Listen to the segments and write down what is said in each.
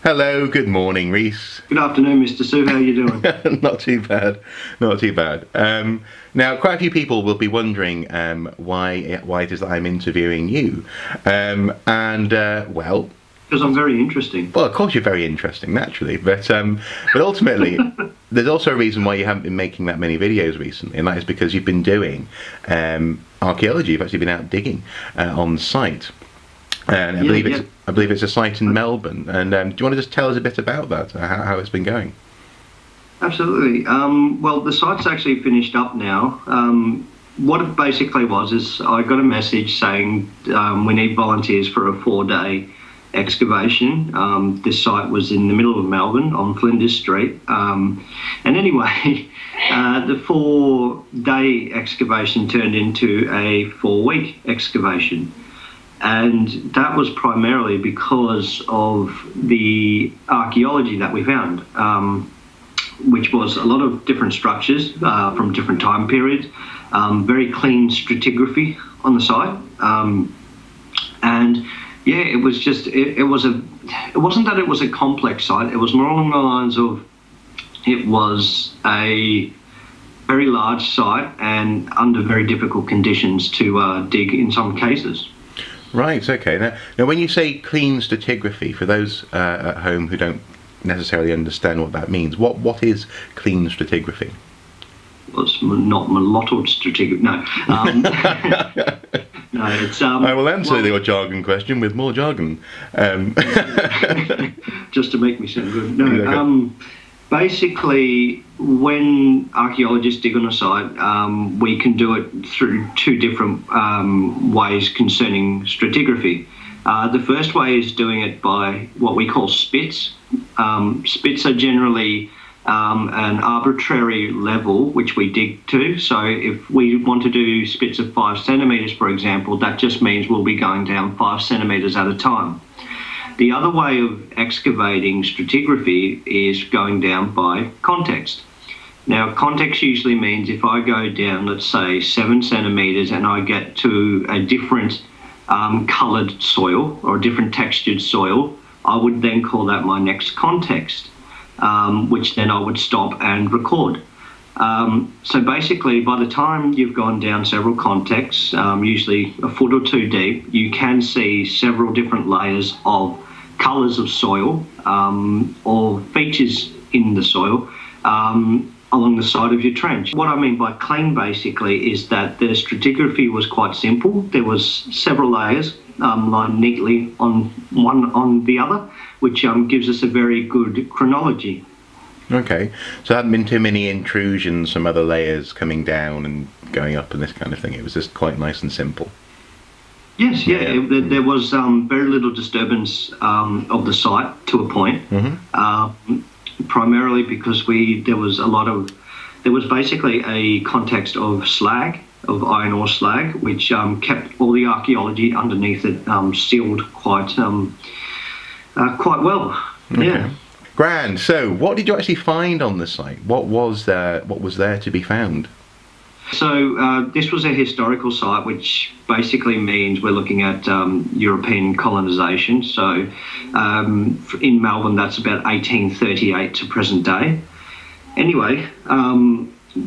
Hello, good morning, Rhys. Good afternoon, Mr. Sue. How are you doing? Not too bad, not too bad. Now, quite a few people will be wondering why it is that I'm interviewing you, well, Because I'm very interesting. of course you're very interesting, naturally, but ultimately, there's also a reason why you haven't been making that many videos recently, and that is because you've been doing archaeology. You've actually been out digging on site. And I believe it's a site in Melbourne. And do you want to just tell us a bit about that, how it's been going? Absolutely. Well, the site's actually finished up now. What it basically was is I got a message saying we need volunteers for a 4-day excavation. This site was in the middle of Melbourne on Flinders Street. And anyway, the 4-day excavation turned into a 4-week excavation. And that was primarily because of the archaeology that we found, which was a lot of different structures from different time periods, very clean stratigraphy on the site, and yeah, it was just it wasn't that it was a complex site. It was more along the lines of it was a very large site and under very difficult conditions to dig in some cases. Right, okay. Now when you say clean stratigraphy, for those at home who don't necessarily understand what that means, what is clean stratigraphy? Well, it's not mottled stratigraphy, no. No, it's... I will answer your jargon question with more jargon. Just to make me sound good. No, basically, when archaeologists dig on a site, we can do it through two different ways concerning stratigraphy. The first way is doing it by what we call spits. Spits are generally an arbitrary level which we dig to. So if we want to do spits of 5 centimetres, for example, that just means we'll be going down 5 centimetres at a time. The other way of excavating stratigraphy is going down by context. Now, context usually means if I go down, let's say, 7 centimetres and I get to a different coloured soil or a different textured soil, I would then call that my next context, which then I would stop and record. So basically, by the time you've gone down several contexts, usually a foot or two deep, you can see several different layers of colours of soil or features in the soil along the side of your trench. What I mean by clean basically is that the stratigraphy was quite simple. There was several layers lined neatly on one on the other, which gives us a very good chronology. Okay, so there hadn't been too many intrusions from other layers coming down and going up and this kind of thing. It was just quite nice and simple. Yes, yeah. There was very little disturbance of the site to a point, primarily because there was basically a context of slag, of iron ore slag, which kept all the archaeology underneath it sealed quite well. Okay. Yeah. Grand. So, what did you actually find on the site? What was there to be found? So this was a historical site, which basically means we're looking at European colonisation. So in Melbourne, that's about 1838 to present day. Anyway,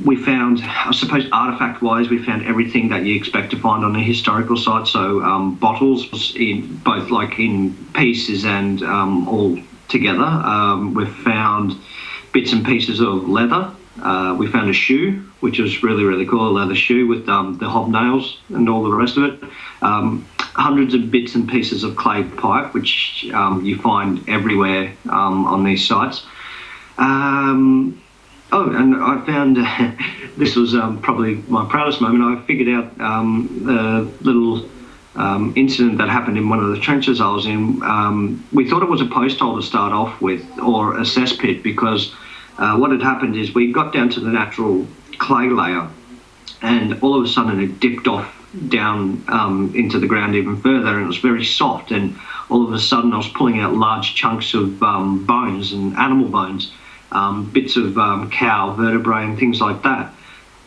we found, I suppose, artefact-wise, we found everything that you expect to find on a historical site. So bottles, in both like in pieces and all together. We've found bits and pieces of leather. We found a shoe, which was really, really cool, a leather shoe with the hobnails and all the rest of it. Hundreds of bits and pieces of clay pipe, which you find everywhere on these sites. Oh, and I found, this was probably my proudest moment, I figured out the little incident that happened in one of the trenches I was in. We thought it was a post hole to start off with, or a cesspit, because what had happened is we got down to the natural clay layer and all of a sudden it dipped off down into the ground even further, and it was very soft, and all of a sudden I was pulling out large chunks of bones and animal bones, bits of cow vertebrae and things like that.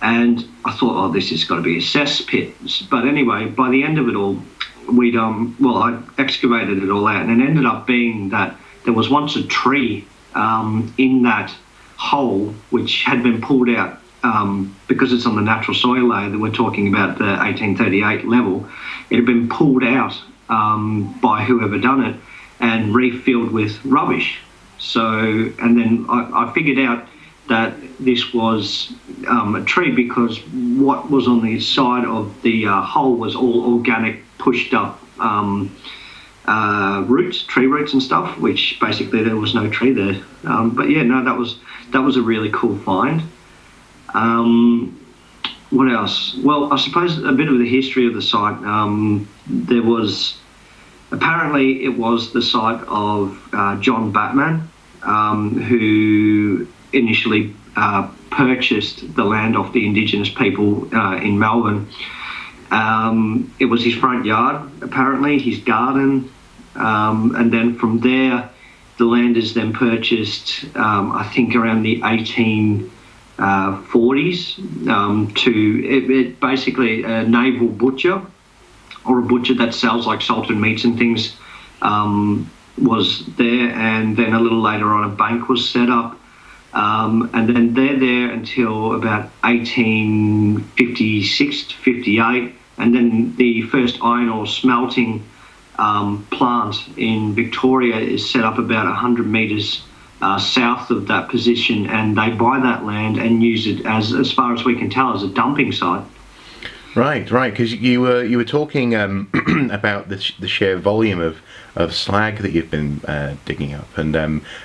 And I thought, oh, this has got to be a cesspit. But anyway, by the end of it all, I excavated it all out, and it ended up being that there was once a tree in that hole which had been pulled out because it's on the natural soil layer that we're talking about, the 1838 level. It had been pulled out by whoever done it and refilled with rubbish. So, and then I figured out that this was a tree because what was on the side of the hole was all organic, pushed up roots, tree roots and stuff, which basically there was no tree there. But yeah, no, that was a really cool find. What else? Well, I suppose a bit of the history of the site. There was, apparently it was the site of John Batman, who initially purchased the land off the Indigenous people in Melbourne. It was his front yard, apparently, his garden, and then from there the land is then purchased, I think around the 1840s, to basically a naval butcher, or a butcher that sells like salted meats and things, was there, and then a little later on a bank was set up, and then they're there until about 1856 to 58, and then the first iron ore smelting plant in Victoria is set up about 100 metres south of that position, and they buy that land and use it as far as we can tell, as a dumping site. Right, because you were talking about the sheer volume of slag that you've been digging up, and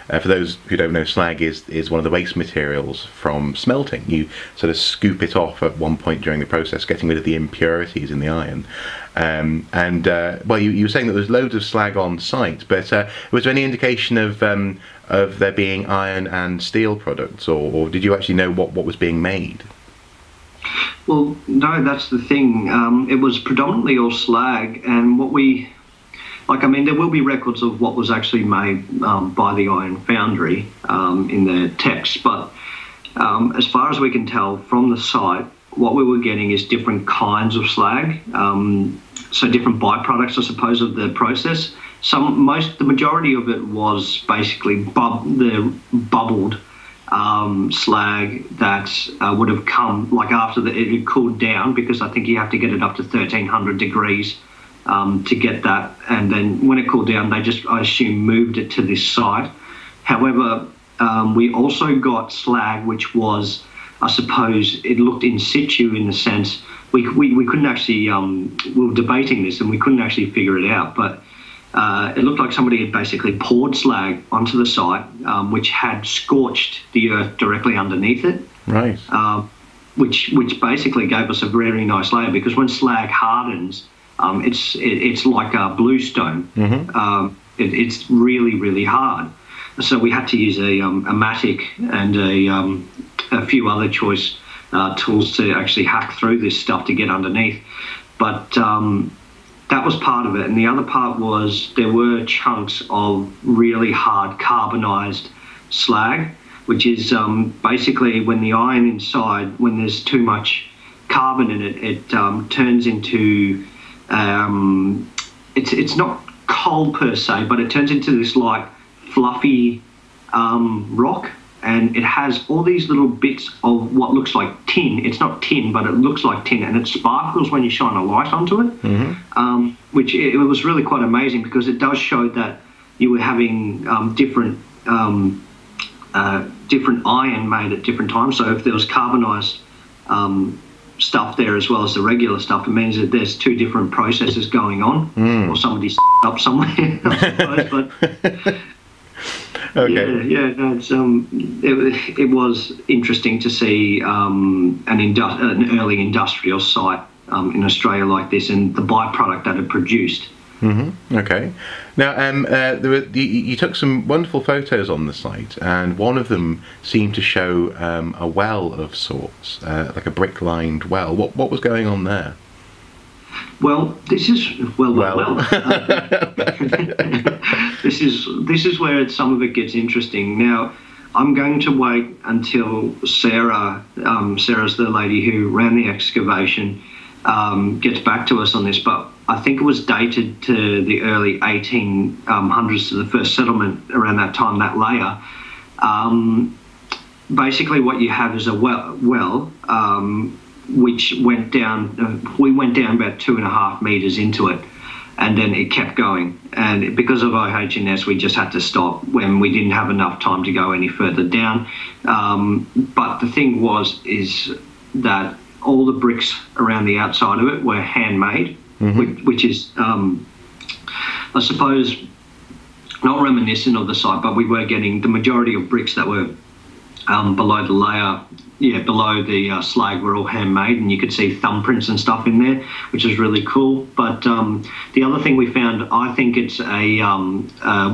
for those who don't know, slag is one of the waste materials from smelting. You sort of scoop it off at one point during the process, getting rid of the impurities in the iron. Well, you were saying that there was loads of slag on site, but was there any indication of there being iron and steel products, or did you actually know what was being made? Well, no, that's the thing. It was predominantly all slag, and what we, like, I mean, there will be records of what was actually made by the iron foundry in the text, but as far as we can tell from the site, what we were getting is different kinds of slag, so different byproducts, I suppose, of the process. The majority of it was basically the bubbled slag that would have come like after it had cooled down, because I think you have to get it up to 1300 degrees to get that, and then when it cooled down they just, I assume, moved it to this site. However, we also got slag which was, I suppose, it looked in situ, in the sense we couldn't actually, we were debating this and we couldn't actually figure it out, but it looked like somebody had basically poured slag onto the site, which had scorched the earth directly underneath it. Right. Which basically gave us a very nice layer, because when slag hardens, it's like a bluestone. Mm-hmm. It's really, really hard. So we had to use a matic and a few other choice tools to actually hack through this stuff to get underneath. But that was part of it, and the other part was there were chunks of really hard carbonized slag, which is basically when the iron inside, when there's too much carbon in it, it turns into, it's not coal per se, but it turns into this like fluffy rock, and it has all these little bits of what looks like tin. It's not tin, but it looks like tin, and it sparkles when you shine a light onto it. Mm-hmm. Which it was really quite amazing, because it does show that you were having different iron made at different times. So if there was carbonized stuff there as well as the regular stuff, it means that there's two different processes going on, or somebody up somewhere, I suppose. But okay. Yeah, no, it was interesting to see an early industrial site in Australia like this, and the byproduct that it produced. Mm-hmm. Okay. Now, you took some wonderful photos on the site, and one of them seemed to show a well of sorts, like a brick-lined well. What was going on there? Well, this is this is where some of it gets interesting. Now, I'm going to wait until Sarah, Sarah's the lady who ran the excavation, gets back to us on this. But I think it was dated to the early 1800s to the first settlement around that time, that layer. Basically what you have is a well which went down, we went down about 2.5 meters into it, and then it kept going. And because of OH&S, we just had to stop when we didn't have enough time to go any further down. But the thing is that all the bricks around the outside of it were handmade, which is, I suppose, not reminiscent of the site, but we were getting the majority of bricks that were below the layer, below the slag, were all handmade, and you could see thumbprints and stuff in there, which is really cool. But the other thing we found, I think it's a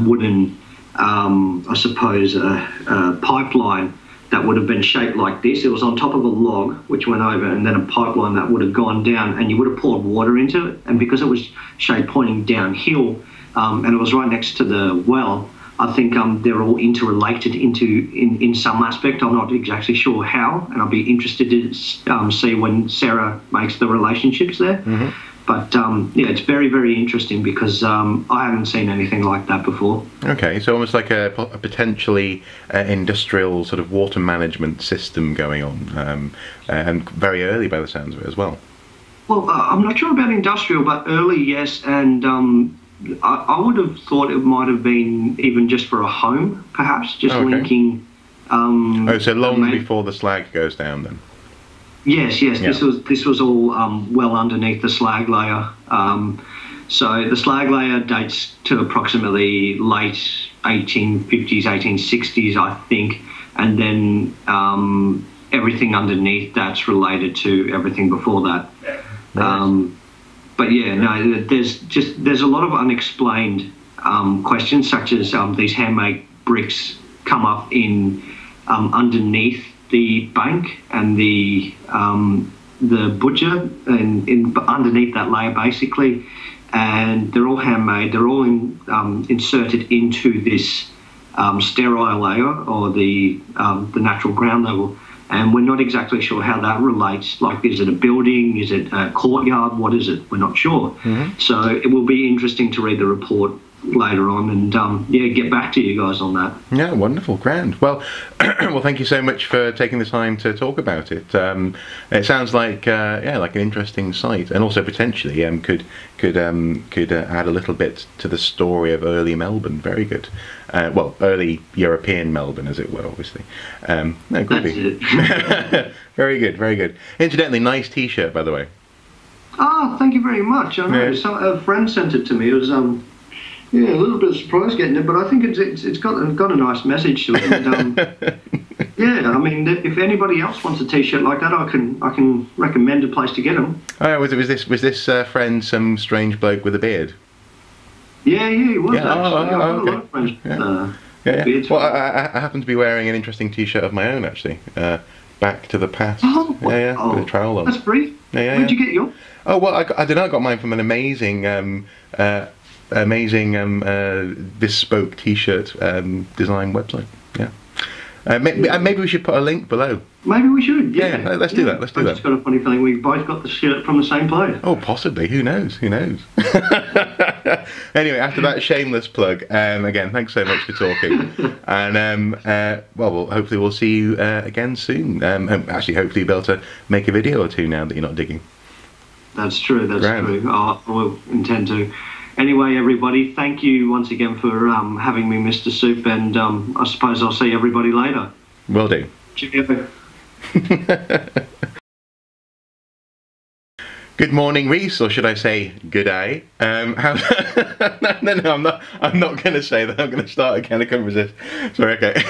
wooden, I suppose, a pipeline that would have been shaped like this. It was on top of a log which went over, and then a pipeline that would have gone down, and you would have poured water into it. And because it was shaped pointing downhill, and it was right next to the well, I think they're all interrelated in some aspect. I'm not exactly sure how, and I'll be interested to see when Sarah makes the relationships there. But yeah, it's very, very interesting because I haven't seen anything like that before. Okay, so almost like a potentially industrial sort of water management system going on, and very early by the sounds of it as well. Well, I'm not sure about industrial, but early, yes, and I would have thought it might have been even just for a home, perhaps, just linking. Oh, so long before the slag goes down, then. Yes, yes. Yeah. This was all well underneath the slag layer. So the slag layer dates to approximately late 1850s, 1860s, I think, and then everything underneath that's related to everything before that. Right. But yeah, no, there's a lot of unexplained questions, such as these handmade bricks come up in underneath the bank and the butcher and underneath that layer basically, and they're all handmade. They're all inserted into this sterile layer, or the natural ground level. And we're not exactly sure how that relates. Like, is it a building? Is it a courtyard? What is it? We're not sure. So it will be interesting to read the report later on and yeah, get back to you guys on that. Yeah, wonderful, grand. Well, well, thank you so much for taking the time to talk about it. It sounds like yeah, like an interesting site, and also potentially could add a little bit to the story of early Melbourne. Very good. Well, early European Melbourne, as it were, obviously. No, could be. Very good, very good. Incidentally, nice T-shirt, by the way. Oh, thank you very much. I know, a friend sent it to me. It was yeah, a little bit surprised getting it, but I think it's got a nice message to it. And, yeah, I mean, if anybody else wants a T-shirt like that, I can recommend a place to get them. Oh, was this friend some strange bloke with a beard? Yeah, he was. Yeah, actually. I've got a lot of friends. Yeah. Beards. Well, I happen to be wearing an interesting T-shirt of my own, actually. Back to the past. Oh, yeah, oh, with a trowel on. That's brief. Yeah. Where'd you get yours? Oh, well, I don't know. I got mine from an amazing bespoke T-shirt design website. Yeah. Maybe we should put a link below. Maybe we should. Yeah. Let's do that. Let's do that. I've just got a funny feeling we both got the shirt from the same place. Oh, possibly. Who knows? Who knows? Anyway, after that shameless plug, again, thanks so much for talking, and well, hopefully we'll see you again soon. Actually, hopefully you'll be able to make a video or two now that you're not digging. That's true. That's true. I will intend to. Anyway, everybody, thank you once again for having me, Mr. Soup, and I suppose I'll see everybody later. Will do. Cheerio. Good morning, Rhys, or should I say good day? No, I'm not going to say that. I'm going to start again. I can't resist. Sorry, okay.